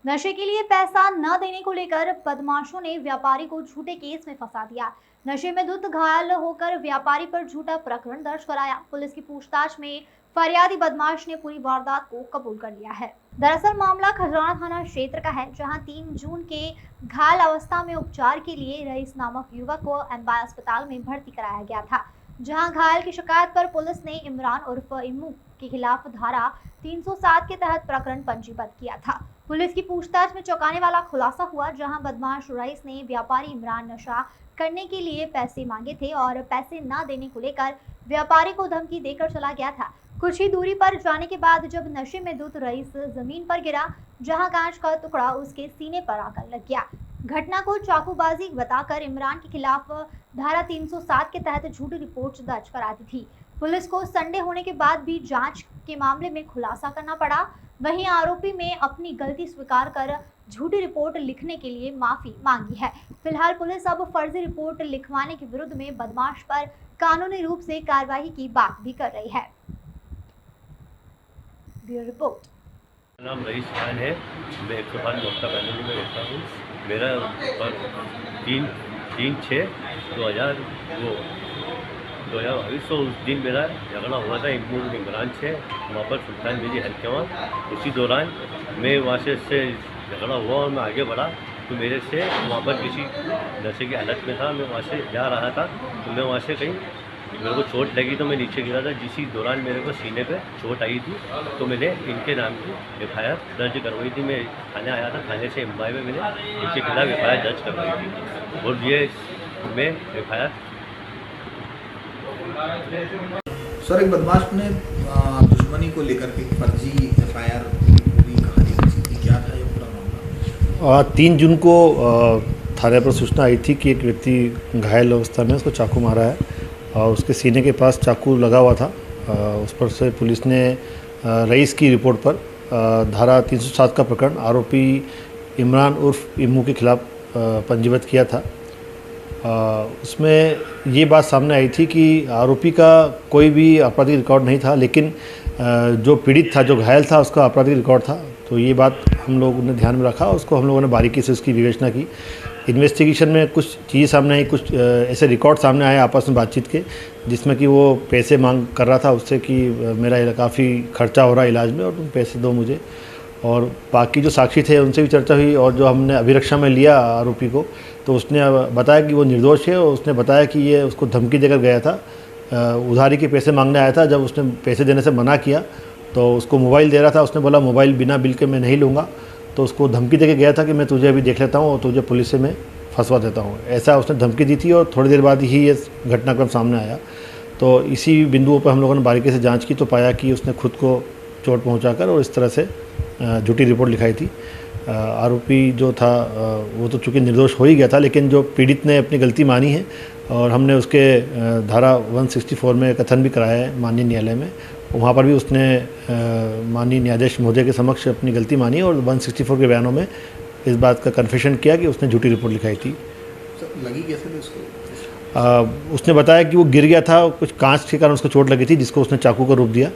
नशे के लिए पैसा न देने को लेकर बदमाशों ने व्यापारी को झूठे केस में फंसा दिया। नशे में धुत घायल होकर व्यापारी पर झूठा प्रकरण दर्ज कराया। पुलिस की पूछताछ में फरियादी बदमाश ने पूरी वारदात को कबूल कर लिया है। दरअसल मामला खजराना थाना क्षेत्र का है, जहां 3 जून के घायल अवस्था में उपचार के लिए रईस नामक युवक को एमबाय अस्पताल में भर्ती कराया गया था। जहां घायल की शिकायत पर पुलिस ने इमरान उर्फ इम्मू के खिलाफ धारा 307 के तहत प्रकरण पंजीबद्ध किया था। पुलिस की पूछताछ में चौंकाने वाला खुलासा हुआ, जहां बदमाश रईस ने व्यापारी इमरान नशा करने के लिए पैसे मांगे थे और पैसे न देने को लेकर व्यापारी को धमकी देकर चला गया था। कुछ ही दूरी पर जाने के बाद जब नशे में धुत रईस जमीन पर गिरा, जहां कांच का टुकड़ा उसके सीने पर आकर लग गया। घटना को चाकूबाजी बताकर इमरान के खिलाफ धारा 307 के तहत झूठी रिपोर्ट दर्ज करा दी थी। पुलिस को संडे होने के बाद भी जांच के मामले में खुलासा करना पड़ा। वहीं आरोपी में अपनी गलती स्वीकार कर झूठी रिपोर्ट लिखने के लिए माफी मांगी है। फिलहाल पुलिस अब फर्जी रिपोर्ट लिखवाने के विरुद्ध में बदमाश पर कानूनी रूप से कार्रवाई की बात भी कर रही है। Bureau report. मेरा नाम रईस खान है। मैं 105 मोक्ता कॉलोनी में रहता हूँ। मेरा 3/6/2022 तो उस दिन मेरा झगड़ा हुआ था इमरान से, वहाँ पर सुल्तान बेजी हल के वहाँ। उसी दौरान मैं वहाँ से झगड़ा हुआ और मैं आगे बढ़ा तो मेरे से वहाँ पर किसी नशे की हालत में था। मैं वहाँ से जा रहा था तो मैं वहाँ से कहीं मेरे को चोट लगी तो मैं नीचे गिरा था। जिसी दौरान मेरे को सीने पे चोट आई थी तो मैंने इनके नाम की FIR दर्ज करवाई थी। मैं थाने आया था, थाने से एमबाई में मैंने इनके खिलाफ FIR दर्ज करवाई थी और ये मैं FIR। सर, एक बदमाश ने दुश्मनी को लेकर के फर्जी FIR पूरी कहानी रची थी, क्या था ये पूरा मामला? 3 जून को थाने पर सूचना आई थी कि एक व्यक्ति घायल अवस्था में उसको चाकू मारा है और उसके सीने के पास चाकू लगा हुआ था। उस पर से पुलिस ने रईस की रिपोर्ट पर धारा 307 का प्रकरण आरोपी इमरान उर्फ इम्मू के खिलाफ पंजीबद्ध किया था। उसमें ये बात सामने आई थी कि आरोपी का कोई भी आपराधिक रिकॉर्ड नहीं था, लेकिन जो पीड़ित था, जो घायल था, उसका आपराधिक रिकॉर्ड था। तो ये बात हम लोगों ने ध्यान में रखा, उसको हम लोगों ने बारीकी से उसकी विवेचना की। इन्वेस्टिगेशन में कुछ चीज़ें सामने आई, कुछ ऐसे रिकॉर्ड सामने आए आपस में बातचीत के, जिसमें कि वो पैसे मांग कर रहा था उससे कि मेरा काफ़ी खर्चा हो रहा है इलाज में और तुम पैसे दो मुझे। और बाकी जो साक्षी थे उनसे भी चर्चा हुई और जो हमने अभिरक्षा में लिया आरोपी को, तो उसने बताया कि वो निर्दोष है और उसने बताया कि ये उसको धमकी देकर गया था, उधारी के पैसे मांगने आया था। जब उसने पैसे देने से मना किया तो उसको मोबाइल दे रहा था, उसने बोला मोबाइल बिना बिल के मैं नहीं लूँगा। तो उसको धमकी देके गया था कि मैं तुझे अभी देख लेता हूँ और तुझे पुलिस से मैं फंसवा देता हूँ, ऐसा उसने धमकी दी थी। और थोड़ी देर बाद ही ये घटनाक्रम सामने आया। तो इसी बिंदुओं पर हम लोगों ने बारीकी से जांच की तो पाया कि उसने खुद को चोट पहुंचाकर और इस तरह से झूठी रिपोर्ट लिखाई थी। आरोपी जो था वो तो चूँकि निर्दोष हो ही गया था, लेकिन जो पीड़ित ने अपनी गलती मानी है और हमने उसके धारा 164 में कथन भी कराया है माननीय न्यायालय में। वहाँ पर भी उसने माननीय न्यायाधीश महोदय के समक्ष अपनी गलती मानी और 164 के बयानों में इस बात का कन्फेशन किया कि उसने झूठी रिपोर्ट लिखाई थी। लगी कैसे थी उसको? उसने बताया कि वो गिर गया था, कुछ कांच के कारण उसको चोट लगी थी, जिसको उसने चाकू का रूप दिया।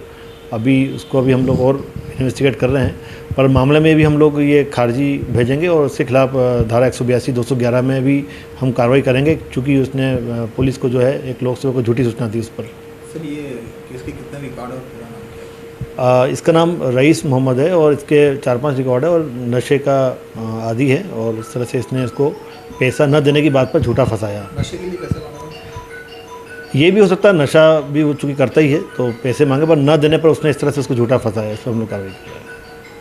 उसको हम लोग और इन्वेस्टिगेट कर रहे हैं, पर मामले में भी हम लोग ये खारिजी भेजेंगे और उसके खिलाफ धारा 182, 211 में भी हम कार्रवाई करेंगे, क्योंकि उसने पुलिस को जो है एक लोक सेवक को झूठी सूचना दी उस पर। सर, ये केस के कितने रिकॉर्ड और पूरा नाम क्या है? इसका नाम रईस मोहम्मद है और इसके 4-5 रिकॉर्ड है और नशे का आदी है और इस तरह से इसने इसको पैसा न देने की बात पर झूठा फंसाया। नशे के लिए पैसे मांगे? ये भी हो सकता है, नशा भी वो चूँकि करता ही है तो पैसे मांगे पर न देने पर उसने इस तरह से उसको झूठा फंसाया। इस पर हम लोग कार्रवाई किया।